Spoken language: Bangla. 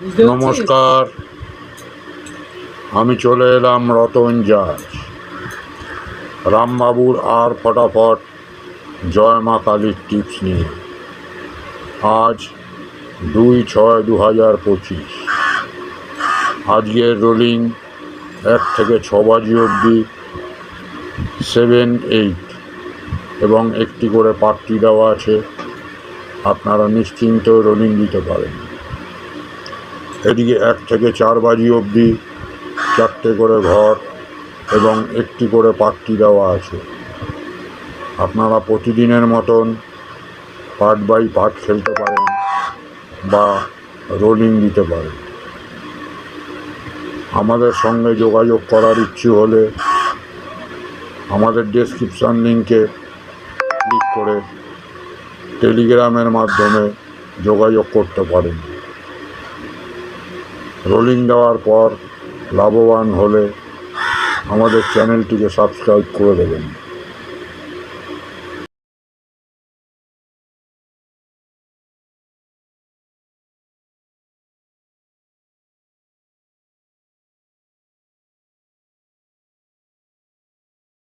নমস্কার, আমি চলে এলাম রতন জাজ রামবাবুর আর ফটাফট জয় মা কালীর টিপস নিয়ে। আজ 2/6/2025। আজকের রোলিং 1 থেকে 6 বাজি অবধি 7, 8 এবং একটি করে পাত্তি দেওয়া আছে। আপনারা নিশ্চিন্ত রোলিং দিতে পারেন। এদিকে 1 থেকে 4 বাজি অবধি 4টে করে ঘর এবং একটি করে পাত্তি দেওয়া আছে। আপনারা প্রতিদিনের মতন পার্ট বাই পার্ট খেলতে পারেন বা রোলিং দিতে পারেন। আমাদের সঙ্গে যোগাযোগ করার ইচ্ছে হলে আমাদের ডেসক্রিপশান লিঙ্কে ক্লিক করে টেলিগ্রামের মাধ্যমে যোগাযোগ করতে পারেন। রোলিং দেওয়ার পর লাভবান হলে আমাদের চ্যানেলটিকে সাবস্ক্রাইব করে দেবেন।